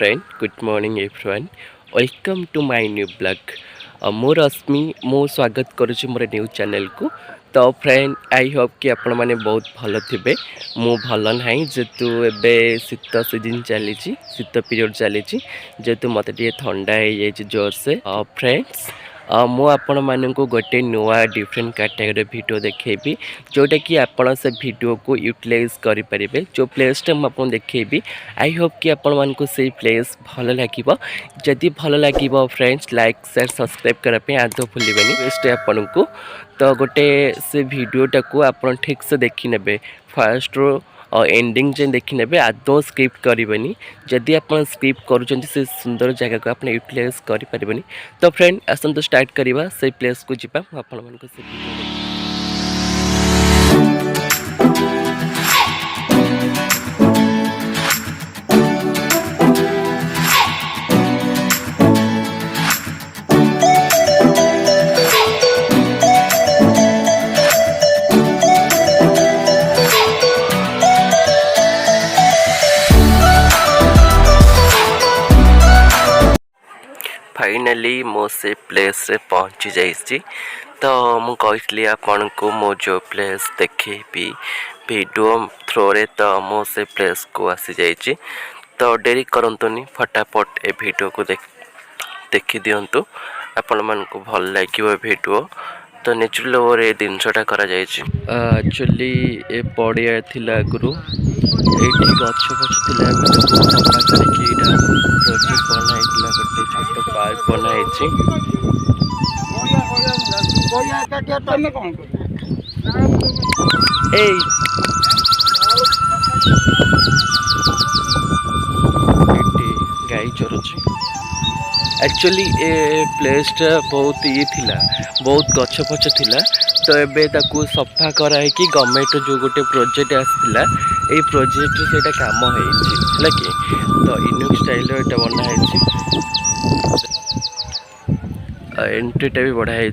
friend, good morning everyone. Welcome to my new blog. मो रश्मि मो स्वागत करुच्ची मोर न्यूज चैनल को। तो फ्रेंड आई होप कि आपण मैंने बहुत भल थे। मु भल ना जेतु एवं शीत सीजन चली शीत पीरियड चली जेतु मत ठंडा हो जोर से फ्रेंड्स मु आपण मानक गोटे नुआ डिफरेंट कैटेगरी वीडियो देखेबी जोटा कि आपण से वीडियो को यूटिलाइज करें जो प्लेसटा मुझे देखेबी। आई होप कि आपण मानक से प्लेस भल लगे। जदि भल लगे फ्रेंड्स लाइक शेयर सब्सक्राइब करने आदौ भूलें बेस्ट आपन को। तो गोटे से वीडियोटा को आप ठीक से देखी ने फास्ट रो एंडिंग जे देखी ने आदौ स्क्रिप्ट करेंगे। जदि आप स्क्रिप्ट करुँच से सुंदर जगह को आप यूटिलाइज करें। तो फ्रेंड आसतु स्टार्ट करवा से प्लेस को जी आपण से फाइनली मो से प्लेस रे पहुँची जाइए। तो मुझे आपन को मो जो प्लेस देखेबी वीडियो थ्रो रे तो मो से प्लेस को आसी जाइए। तो डेरी करंतुनी फटाफट ए वीडियो को देखी दिंतु आपण मन को भल लगे वीडियो। तो नेचुरल वे जिनसा करा एक्चुअली ए पड़िया थिला आगु ये गछ फछ थिला सफा करके प्रोजेक्ट बनाइला गोटे छोट पार्क बनाई। गाई चरुची एक्चुअली ए प्लेसटा बहुत ये थिला बहुत गछ फछ थिला। तो एबे ताकू सफा कराई कि गवर्नमेंट जो गोटे प्रोजेक्ट आसला ये प्रोजेक्ट से काम है कि तो यूनिक स्टाइल एटा बनाई एंट्रीटा भी बढ़ाई।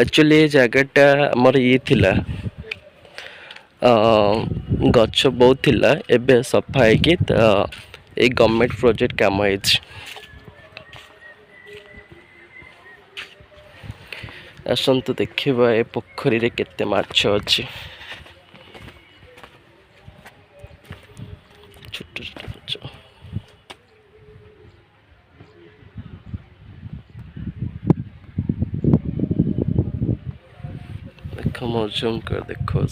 एक्चुअली ये जगहटा आमर ये थिला गछ बहुत थिला एबे सफा है कि एक गवर्नमेंट प्रोजेक्ट काम है। आसतु देखा ए पोखरी रे केते माछ अछि। छोट छोट माछ देख मौजूम कर देखो।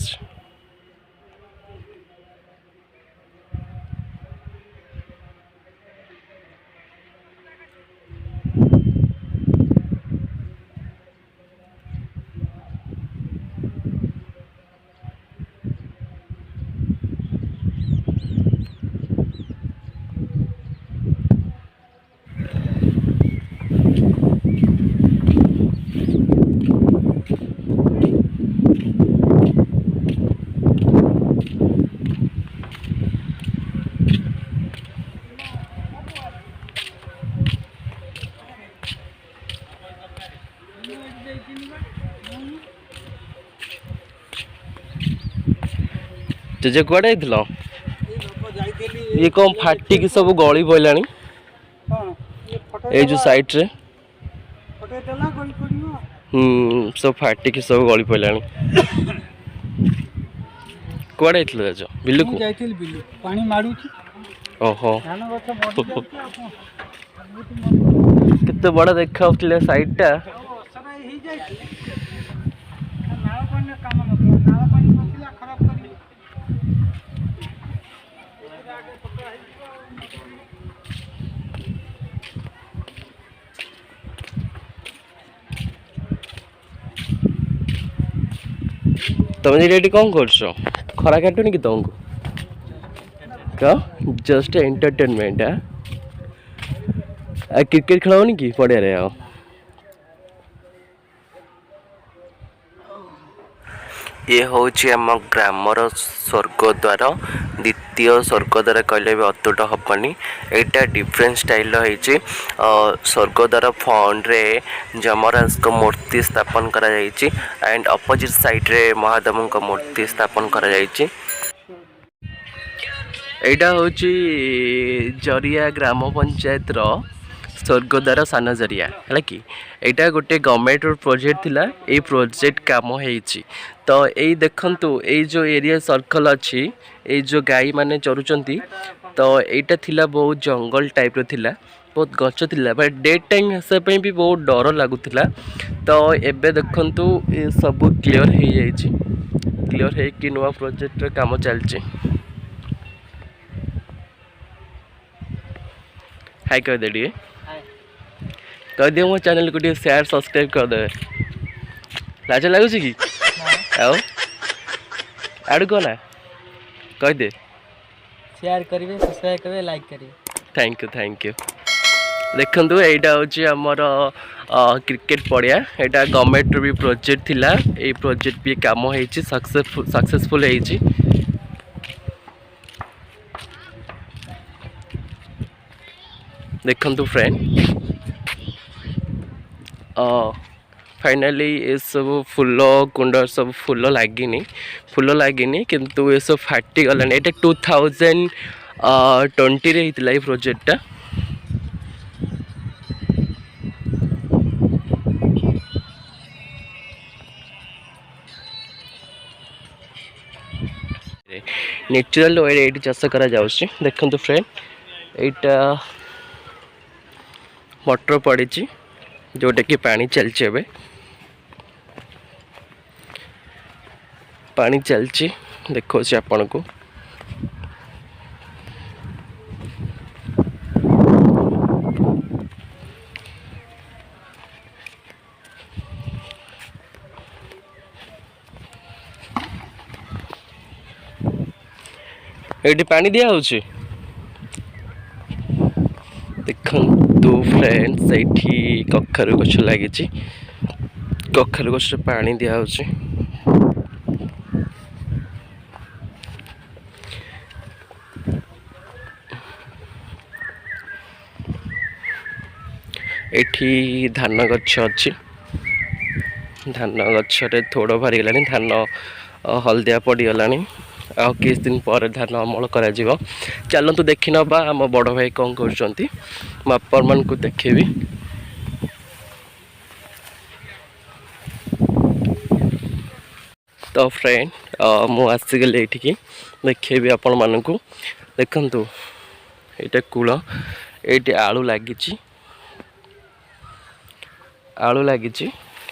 जे कड़े ये कौन फाटी की सब गली पड़ा ये जो साइड रे सब फाटी की सब गली पड़ा कड़े बिलु को ओहो कितने बड़ा देखा साइड टा तुम रेडी कौन कर खरा काटुनि कि तुमको क्या जस्ट एंटरटेनमेंट है। क्रिकेट खेलनी कि पड़िया ये हूँ आम ग्रामर स्वर्गद्वार द्वितीय स्वर्गद्वार कहले भी अतुट हेनी यहाँ डिफरेन्ट स्टाइल होती स्वर्गद्वार फ्रंट रे जमराज को मूर्ति स्थापन करा एंड अपोजिट साइड रे महादेव को मूर्ति स्थापन करा यहाँ हूँ जरिया ग्राम पंचायत स्वर्गद्वार सान जरिया है कि यहाँ गोटे गवर्नमेंट प्रोजेक्ट थिला ए प्रोजेक्ट काम होती तो यही देखंतु ये जो एरिया सर्कल अच्छी ये जो गाई माने चरुचंती तो यहाँ थिला बहुत जंगल टाइप रो थिला बहुत गच थिला बट डे टाइम हिसाब भी बहुत डर लगुला तो एबे देखंतु ये सब क्लियर हो जाइए क्लियर है कि नुआ प्रोजेक्ट काम चलची हाय कह दे टे कह दिए मो चैनल को शेयर सब्सक्राइब कर दे लाज लगुच कि आड़ कौन कह दे शेयर करेंगे सब्सक्राइब करेंगे लाइक करेंगे थैंक यू देखंतु एटा होची हमर क्रिकेट पड़िया एटा गवर्नमेंट भी प्रोजेक्ट थिला ए प्रोजेक्ट भी काम होईची सक्सेसफुल होईची देखंतु फ्रेंड फाइनली ये सब फूल कुंड सब फूल लगिनी किंतु ये सब फाटी गलानी एटा 2020 रे हितला ए प्रोजेक्टटा नेचुरल वे ये चाष करा जाउछि देखंतु फ्रेंड एटा मोटर पड़ी जोटा कि पानी चलछि एबे पानी चलछि देखो आपण को ये पानी दिया होछि देखंतु फ्रेंड्स एठी कखारु गछ लागिछि कखारु गछ पानी दिया होछि एठी धान गछ अछि धान गछ रे थोड़ा भारी गलानी धान हल्दिया पड़ी गलानी आ किस दिन पर धान अमल करा जीवो चलतु देखि नबा हम बड़ भाई कौन करछंती मापर मन को देखेबी तो फ्रेंड मु आसी गले एठिकी देखेबी आपण मन को देखंतु एटा कूल एटी आलू लागिछि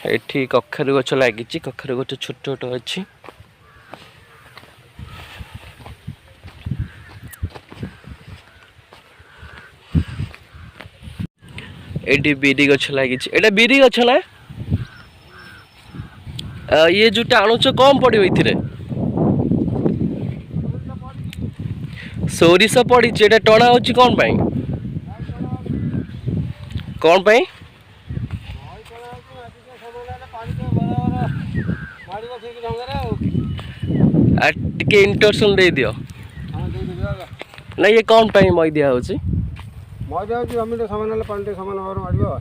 एठी कखारु गछ लागिछि कखारु गछ छोट छोट अछि एटी बीरी गछ लागिछि एटा बीरी गछ ना ये जो टाणुच कम पड़ो ये सोरिष पड़ी एटा टणा होची कौन पाई कौन पाई टिके इंटरसन दे दियो ना ये कौन पाई मई दिया होची मजा होची जमीन समान पानी समान भाव मारिबो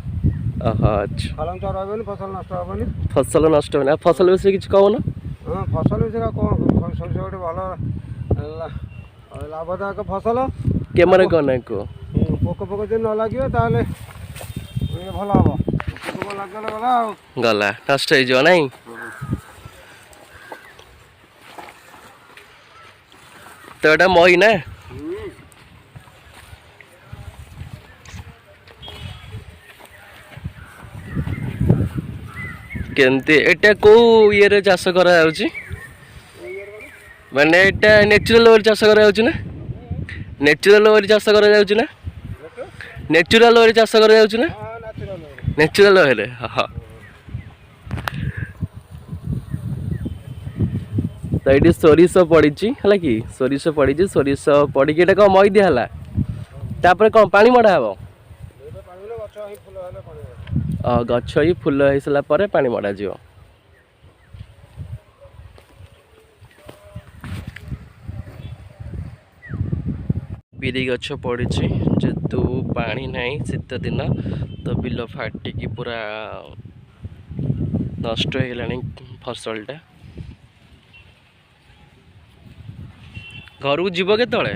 अच्छा फलन रहबेनी फसल नष्ट होबनी फसल नष्ट होना फसल विषय किछ कहू ना हां फसल विषय कोन सरसो गोटे भलो लाभदायक फसल के माने कोन को पोक पोक जे न लागियो ताले ये भलो हबो पोक लागला गला नष्ट हो जो नहीं तो एटा मई ना केमती एटा को ये रे चाष करा जाउची माने एटा नेचुरल वे चाष करा जाउची ना नेचुरल वे चाष करा जाउची ना नेचुरल वे चाष करा जाउची ना नेचुरल वे हां तो ये सोरिष पड़ी है कि सोरिष पड़ी सोरिष पड़ी एटा कौन मई दिया है तापर कौन पानी मड़ा हे गछ ही फूल हो सारा पानी मड़ा जीव ବିରି ଗଛ ପଡ଼ିଛି ଯେହେତୁ ପାଣି ନାହିଁ ଶୀତ ଦିନ ତ ବିଲ ଫାଟିକି ପୁରା ନଷ୍ଟ ହେଇଗଲାଣି ଫସଲଟା। ଘରକୁ ଯିବ କେତେବେଳେ?